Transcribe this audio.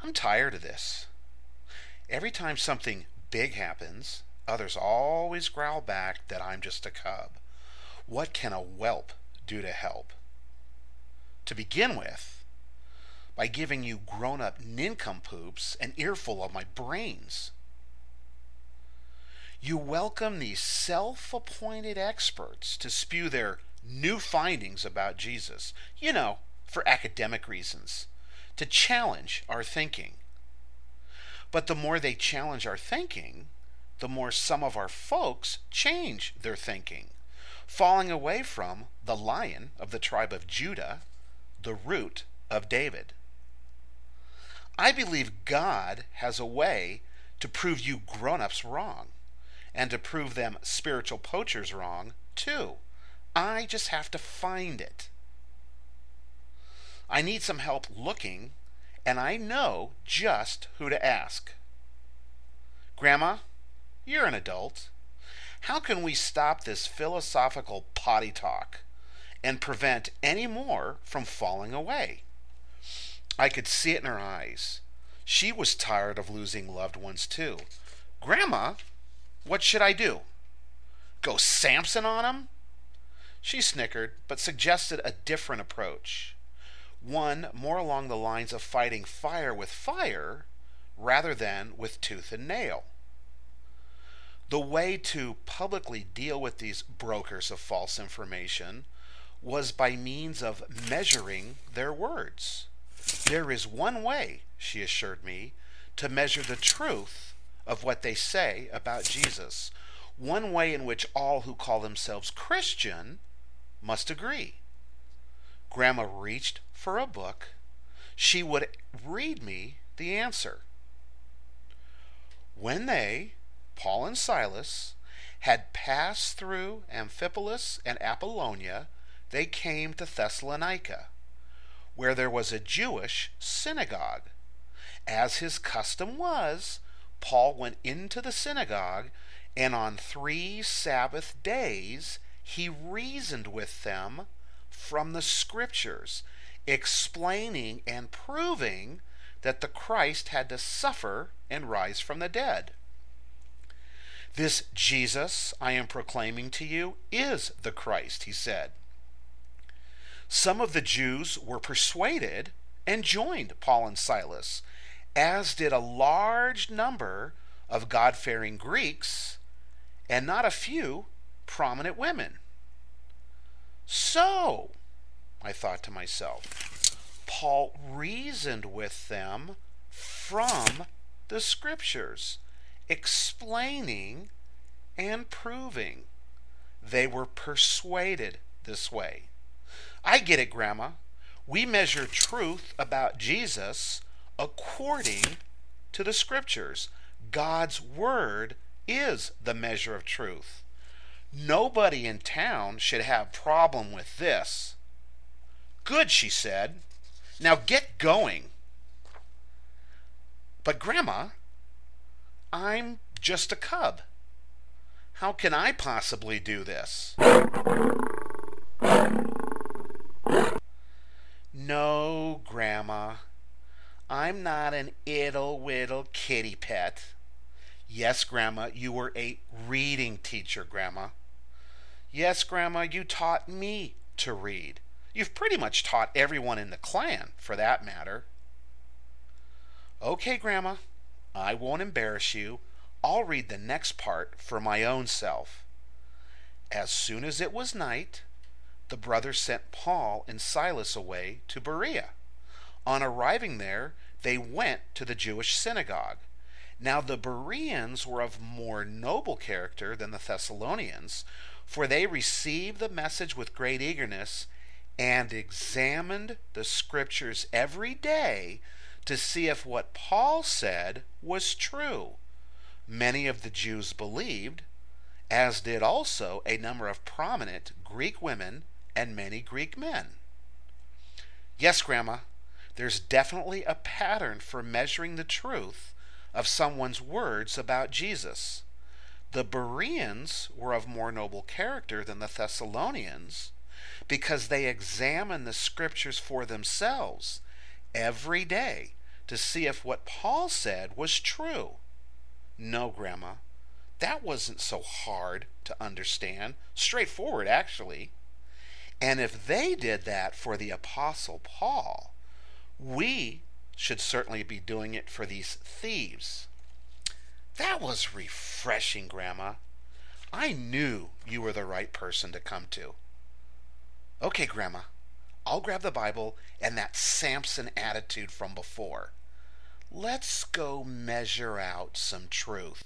I'm tired of this. Every time something big happens, others always growl back that I'm just a cub. What can a whelp do to help? To begin with, by giving you grown-up nincompoops an earful of my brains. You welcome these self-appointed experts to spew their new findings about Jesus, for academic reasons, to challenge our thinking. But the more they challenge our thinking, the more some of our folks change their thinking, falling away from the Lion of the tribe of Judah, the root of David. I believe God has a way to prove you grown-ups wrong, and to prove them spiritual poachers wrong, too. I just have to find it. I need some help looking, and I know just who to ask. Grandma, you're an adult. How can we stop this philosophical potty talk and prevent any more from falling away? I could see it in her eyes. She was tired of losing loved ones too. Grandma, what should I do? Go Samson on him? She snickered, but suggested a different approach. One more along the lines of fighting fire with fire rather than with tooth and nail. The way to publicly deal with these brokers of false information was by means of measuring their words. There is one way, she assured me, to measure the truth of what they say about Jesus. One way in which all who call themselves Christian must agree. Grandma reached for a book. She would read me the answer. When they, Paul and Silas, had passed through Amphipolis and Apollonia, they came to Thessalonica, where there was a Jewish synagogue. As his custom was, Paul went into the synagogue, and on 3 Sabbath days he reasoned with them from the Scriptures, explaining and proving that the Christ had to suffer and rise from the dead. This Jesus I am proclaiming to you is the Christ, he said. Some of the Jews were persuaded and joined Paul and Silas, as did a large number of God-fearing Greeks and not a few prominent women. So, I thought to myself, Paul reasoned with them from the Scriptures, explaining and proving. They were persuaded this way. I get it, Grandma. We measure truth about Jesus according to the Scriptures. God's Word is the measure of truth. Nobody in town should have problem with this. Good, she said. Now get going. But Grandma, I'm just a cub. How can I possibly do this? No, Grandma. I'm not an ittle-whittle kitty pet. Yes, Grandma, you were a reading teacher, Grandma. Yes, Grandma, you taught me to read. You've pretty much taught everyone in the clan, for that matter. Okay, Grandma, I won't embarrass you. I'll read the next part for my own self. As soon as it was night, the brothers sent Paul and Silas away to Berea. On arriving there, they went to the Jewish synagogue. Now the Bereans were of more noble character than the Thessalonians, for they received the message with great eagerness and examined the Scriptures every day to see if what Paul said was true. Many of the Jews believed, as did also a number of prominent Greek women and many Greek men. Yes, Grandma, there's definitely a pattern for measuring the truth of someone's words about Jesus. The Bereans were of more noble character than the Thessalonians because they examined the Scriptures for themselves every day to see if what Paul said was true. No, Grandma, that wasn't so hard to understand. Straightforward, actually. And if they did that for the Apostle Paul, we should certainly be doing it for these thieves. That was refreshing, Grandma. I knew you were the right person to come to. Okay, Grandma, I'll grab the Bible and that Samson attitude from before. Let's go measure out some truth.